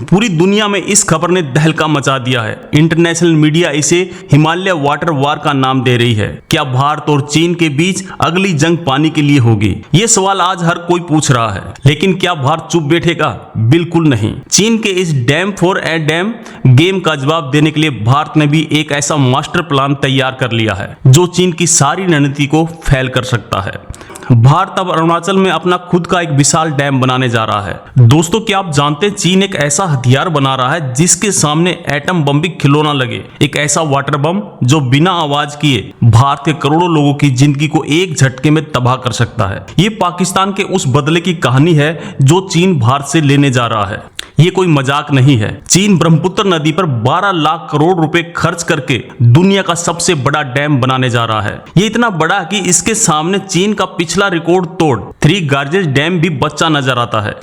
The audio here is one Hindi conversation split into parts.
पूरी दुनिया में इस खबर ने तहलका मचा दिया है। इंटरनेशनल मीडिया इसे हिमालय वाटर वार का नाम दे रही है। क्या भारत और चीन के बीच अगली जंग पानी के लिए होगी? ये सवाल आज हर कोई पूछ रहा है, लेकिन क्या भारत चुप बैठेगा? बिल्कुल नहीं। चीन के इस dam for a dam game का जवाब देने के लिए भारत ने भी एक ऐसा मास्टर प्लान तैयार कर लिया है जो चीन की सारी रणनीति को फेल कर सकता है। भारत अब अरुणाचल में अपना खुद का एक विशाल डैम बनाने जा रहा है। दोस्तों, क्या आप जानते हैं चीन एक ऐसा हथियार बना रहा है जिसके सामने एटम बम भी खिलौना लगे। एक ऐसा वाटर बम जो बिना आवाज किए भारत के करोड़ों लोगों की जिंदगी को एक झटके में तबाह कर सकता है। ये पाकिस्तान के उस बदले की कहानी है जो चीन भारत से लेने जा रहा है। ये कोई मजाक नहीं है। चीन ब्रह्मपुत्र नदी पर 12 लाख करोड़ रुपए खर्च करके दुनिया का सबसे बड़ा डैम बनाने जा रहा है। ये इतना बड़ा कि इसके सामने चीन का पिछला रिकॉर्ड तोड़ 3 गार्जेस डैम भी बच्चा नजर आता है।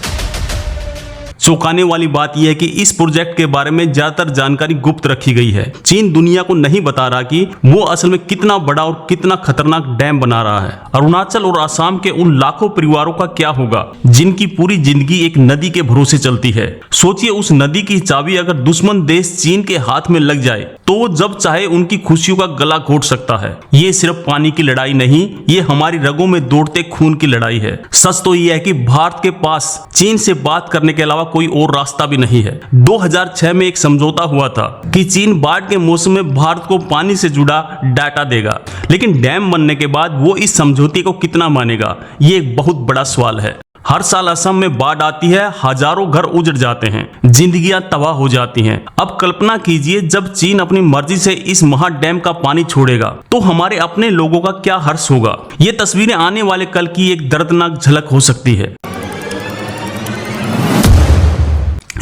चौंकाने वाली बात यह है कि इस प्रोजेक्ट के बारे में ज्यादातर जानकारी गुप्त रखी गई है। चीन दुनिया को नहीं बता रहा कि वो असल में कितना बड़ा और कितना खतरनाक डैम बना रहा है। अरुणाचल और असम के उन लाखों परिवारों का क्या होगा जिनकी पूरी जिंदगी एक नदी के भरोसे चलती है। सोचिए, उस नदी की चाबी अगर दुश्मन देश चीन के हाथ में लग जाए तो जब चाहे उनकी खुशियों का गला घोट सकता है। ये सिर्फ पानी की लड़ाई नहीं, ये हमारी रगों में दौड़ते खून की लड़ाई है। सच तो यह है कि भारत के पास चीन से बात करने के अलावा कोई और रास्ता भी नहीं है। 2006 में एक समझौता हुआ था कि चीन बाढ़ के मौसम में भारत को पानी से जुड़ा डाटा देगा, लेकिन डैम बनने के बाद वो इस समझौते को कितना मानेगा, ये एक बहुत बड़ा सवाल है। हर साल असम में बाढ़ आती है, हजारों घर उजड़ जाते हैं, जिंदगियां तबाह हो जाती हैं। अब कल्पना कीजिए जब चीन अपनी मर्जी से इस महा डैम का पानी छोड़ेगा तो हमारे अपने लोगों का क्या हर्ष होगा। ये तस्वीरें आने वाले कल की एक दर्दनाक झलक हो सकती है।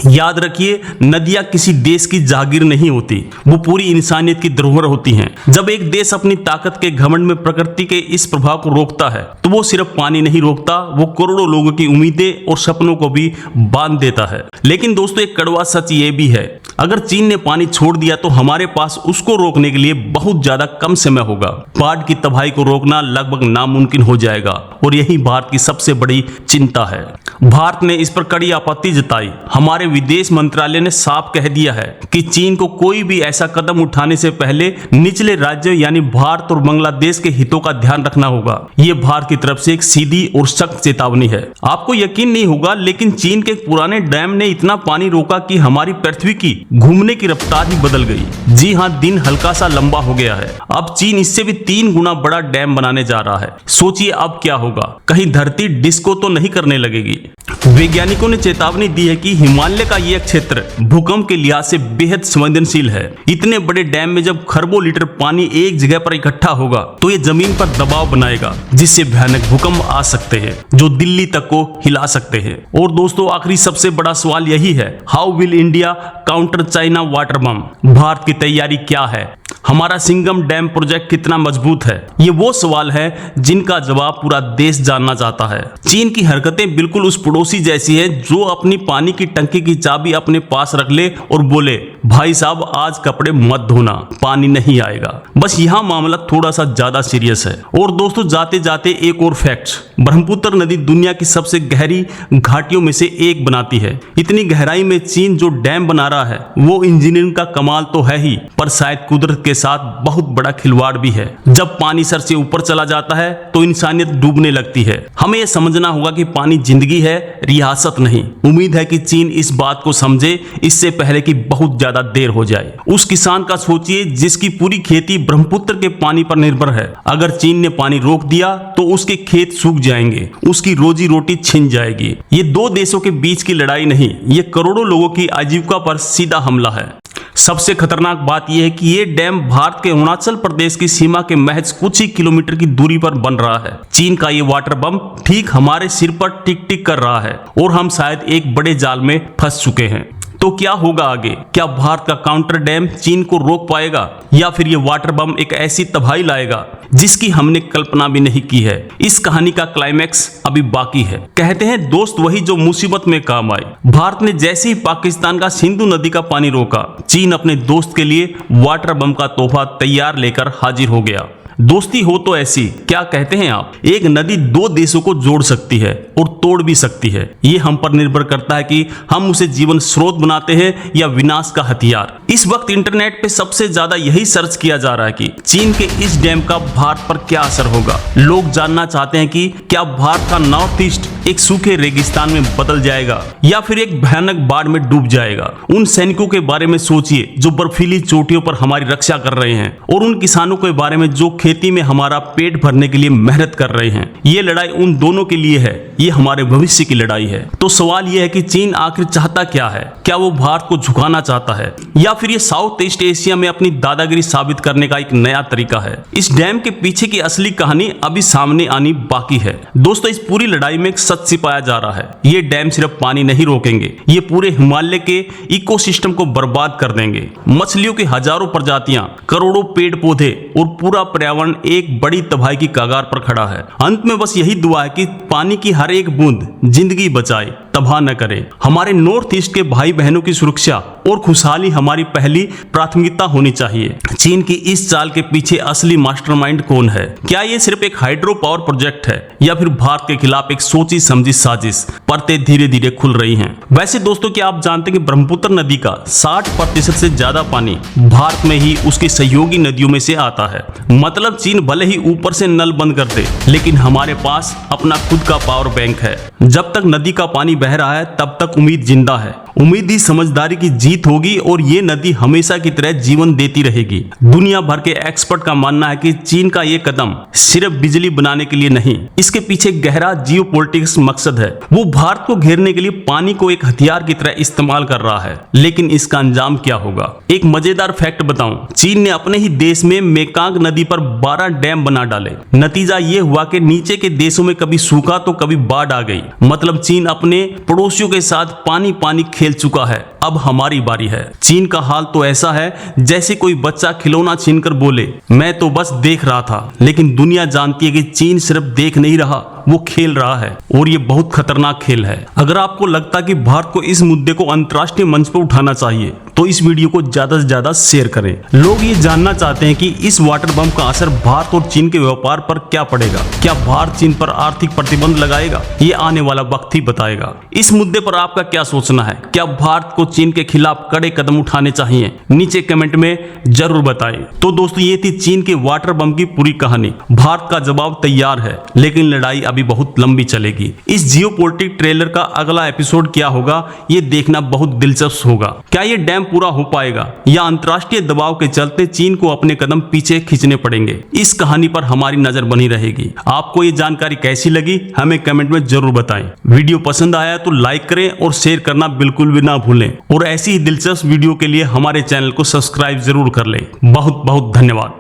याद रखिए, नदियां किसी देश की जागीर नहीं होती, वो पूरी इंसानियत की धरोहर होती हैं। जब एक देश अपनी ताकत के घमंड में प्रकृति के इस प्रभाव को रोकता है तो वो सिर्फ पानी नहीं रोकता, वो करोड़ों लोगों की उम्मीदें और सपनों को भी बांध देता है। लेकिन दोस्तों, एक कड़वा सच ये भी है, अगर चीन ने पानी छोड़ दिया तो हमारे पास उसको रोकने के लिए बहुत ज्यादा कम समय होगा। बाढ़ की तबाही को रोकना लगभग नामुमकिन हो जाएगा और यही भारत की सबसे बड़ी चिंता है। भारत ने इस पर कड़ी आपत्ति जताई। हमारे विदेश मंत्रालय ने साफ कह दिया है कि चीन को कोई भी ऐसा कदम उठाने से पहले निचले राज्यों यानी भारत और बांग्लादेश के हितों का ध्यान रखना होगा। ये भारत की तरफ से एक सीधी और सख्त चेतावनी है। आपको यकीन नहीं होगा, लेकिन चीन के पुराने डैम ने इतना पानी रोका कि हमारी पृथ्वी की घूमने की रफ्तार ही बदल गई। जी हाँ, दिन हल्का सा लंबा हो गया है। अब चीन इससे भी 3 गुना बड़ा डैम बनाने जा रहा है। सोचिए अब क्या होगा, कहीं धरती डिस्को तो नहीं करने लगेगी। वैज्ञानिकों ने चेतावनी दी है कि हिमालय का यह क्षेत्र भूकंप के लिहाज से बेहद संवेदनशील है। इतने बड़े डैम में जब खरबों लीटर पानी एक जगह पर इकट्ठा होगा तो ये जमीन पर दबाव बनाएगा, जिससे भयानक भूकंप आ सकते हैं जो दिल्ली तक को हिला सकते हैं। और दोस्तों, आखिरी सबसे बड़ा सवाल यही है, how will India counter China water bomb? Bharat की तैयारी क्या है? हमारा सिंगम डैम प्रोजेक्ट कितना मजबूत है? ये वो सवाल है जिनका जवाब पूरा देश जानना चाहता है। चीन की हरकतें बिल्कुल उस पड़ोसी जैसी है जो अपनी पानी की टंकी की चाबी अपने पास रख ले और बोले, भाई साहब आज कपड़े मत धोना, पानी नहीं आएगा। बस यहाँ मामला थोड़ा सा ज्यादा सीरियस है। और दोस्तों, जाते जाते एक और फैक्ट, ब्रह्मपुत्र नदी दुनिया की सबसे गहरी घाटियों में से एक बनाती है। इतनी गहराई में चीन जो डैम बना रहा है वो इंजीनियरिंग का कमाल तो है ही, पर शायद कुदरत के साथ बहुत बड़ा खिलवाड़ भी है। जब पानी सर से ऊपर चला जाता है तो इंसानियत डूबने लगती है। हमें यह समझना होगा कि पानी जिंदगी है, रियासत नहीं। उम्मीद है कि चीन इस बात को समझे इससे पहले कि बहुत ज्यादा देर हो जाए। उस किसान का सोचिए जिसकी पूरी खेती ब्रह्मपुत्र के पानी पर निर्भर है। अगर चीन ने पानी रोक दिया तो उसके खेत सूख जाएंगे, उसकी रोजी रोटी छिन जाएगी। ये 2 देशों के बीच की लड़ाई नहीं, ये करोड़ों लोगों की आजीविका पर सीधा हमला है। सबसे खतरनाक बात यह है कि ये डैम भारत के अरुणाचल प्रदेश की सीमा के महज कुछ ही किलोमीटर की दूरी पर बन रहा है। चीन का ये वाटर बम ठीक हमारे सिर पर टिक टिक कर रहा है और हम शायद एक बड़े जाल में फंस चुके हैं। तो क्या होगा आगे? क्या भारत का काउंटर डैम चीन को रोक पाएगा या फिर ये वाटर बम एक ऐसी तबाही लाएगा जिसकी हमने कल्पना भी नहीं की है? इस कहानी का क्लाइमैक्स अभी बाकी है। कहते हैं दोस्त वही जो मुसीबत में काम आए। भारत ने जैसे ही पाकिस्तान का सिंधु नदी का पानी रोका, चीन अपने दोस्त के लिए वाटर बम का तोहफा तैयार लेकर हाजिर हो गया। दोस्ती हो तो ऐसी, क्या कहते हैं आप? एक नदी दो देशों को जोड़ सकती है और तोड़ भी सकती है। ये हम पर निर्भर करता है कि हम उसे जीवन स्रोत बनाते हैं या विनाश का हथियार। इस वक्त इंटरनेट पे सबसे ज्यादा यही सर्च किया जा रहा है कि चीन के इस डैम का भारत पर क्या असर होगा। लोग जानना चाहते हैं कि क्या भारत का नॉर्थ ईस्ट एक सूखे रेगिस्तान में बदल जाएगा या फिर एक भयानक बाढ़ में डूब जाएगा। उन सैनिकों के बारे में सोचिए जो बर्फीली चोटियों पर हमारी रक्षा कर रहे हैं, और उन किसानों के बारे में जो खेती में हमारा पेट भरने के लिए मेहनत कर रहे हैं। ये लड़ाई उन दोनों के लिए है, ये हमारे भविष्य की लड़ाई है। तो सवाल यह है कि चीन आखिर चाहता क्या है? क्या वो भारत को झुकाना चाहता है या फिर ये साउथ ईस्ट एशिया में अपनी दादागिरी साबित करने का एक नया तरीका है? इस डैम के पीछे की असली कहानी अभी सामने आनी बाकी है। दोस्तों, इस पूरी लड़ाई में एक सच छिपाया जा रहा है। ये डैम सिर्फ पानी नहीं रोकेंगे, ये पूरे हिमालय के इकोसिस्टम को बर्बाद कर देंगे। मछलियों की हजारों प्रजातियां, करोड़ों पेड़ पौधे और पूरा पर्यावरण एक बड़ी तबाही की कगार पर खड़ा है। अंत में बस यही दुआ है कि पानी की हर एक बूंद जिंदगी बचाए, तबाह न करे। हमारे नॉर्थ ईस्ट के भाई बहनों की सुरक्षा और खुशहाली हमारी पहली प्राथमिकता होनी चाहिए। चीन की इस चाल के पीछे असली मास्टरमाइंड कौन है? क्या ये सिर्फ एक हाइड्रो पावर प्रोजेक्ट है या फिर भारत के खिलाफ एक सोची समझी साजिश? परतें धीरे धीरे खुल रही हैं। वैसे दोस्तों, क्या आप जानते हैं कि ब्रह्मपुत्र नदी का 60% से ज्यादा पानी भारत में ही उसकी सहयोगी नदियों में से आता है। मतलब चीन भले ही ऊपर से नल बंद कर दे, लेकिन हमारे पास अपना खुद का पावर बैंक है। जब तक नदी का पानी बह रहा है तब तक उम्मीद जिंदा है। उम्मीद ही समझदारी की जीत होगी और ये नदी हमेशा की तरह जीवन देती रहेगी। दुनिया भर के एक्सपर्ट का मानना है कि चीन का ये कदम सिर्फ बिजली बनाने के लिए नहीं, इसके पीछे गहरा जियोपॉलिटिक्स मकसद है। वो भारत को घेरने के लिए पानी को एक हथियार की तरह इस्तेमाल कर रहा है। लेकिन इसका अंजाम क्या होगा? एक मजेदार फैक्ट बताऊं, चीन ने अपने ही देश में मेकांग नदी पर 12 डैम बना डाले। नतीजा ये हुआ कि नीचे के देशों में कभी सूखा तो कभी बाढ़ आ गई। मतलब चीन अपने पड़ोसियों के साथ पानी पानी खेल चुका है। अब हमारी बारी है। चीन का हाल तो ऐसा है जैसे कोई बच्चा खिलौना छीनकर बोले, मैं तो बस देख रहा था। लेकिन दुनिया जानती है कि चीन सिर्फ देख नहीं रहा, वो खेल रहा है, और ये बहुत खतरनाक खेल है। अगर आपको लगता है कि भारत को इस मुद्दे को अंतर्राष्ट्रीय मंच पर उठाना चाहिए तो इस वीडियो को ज्यादा से ज्यादा शेयर करें। लोग ये जानना चाहते हैं कि इस वाटर बम का असर भारत और चीन के व्यापार पर क्या पड़ेगा। क्या भारत चीन पर आर्थिक प्रतिबंध लगाएगा? ये आने वाला वक्त ही बताएगा। इस मुद्दे पर आपका क्या सोचना है? क्या भारत को चीन के खिलाफ कड़े कदम उठाने चाहिए? नीचे कमेंट में जरूर बताएं। तो दोस्तों, ये थी चीन के वाटर बम की पूरी कहानी। भारत का जवाब तैयार है, लेकिन लड़ाई अभी बहुत लंबी चलेगी। इस जियोपॉलिटिक ट्रेलर का अगला एपिसोड क्या होगा, ये देखना बहुत दिलचस्प होगा। क्या ये डैम पूरा हो पाएगा या अंतर्राष्ट्रीय दबाव के चलते चीन को अपने कदम पीछे खींचने पड़ेंगे? इस कहानी पर हमारी नजर बनी रहेगी। आपको ये जानकारी कैसी लगी हमें कमेंट में जरूर बताएं। वीडियो पसंद आया तो लाइक करें और शेयर करना बिल्कुल भी ना भूलें, और ऐसी ही दिलचस्प वीडियो के लिए हमारे चैनल को सब्सक्राइब जरूर कर लें। बहुत बहुत धन्यवाद।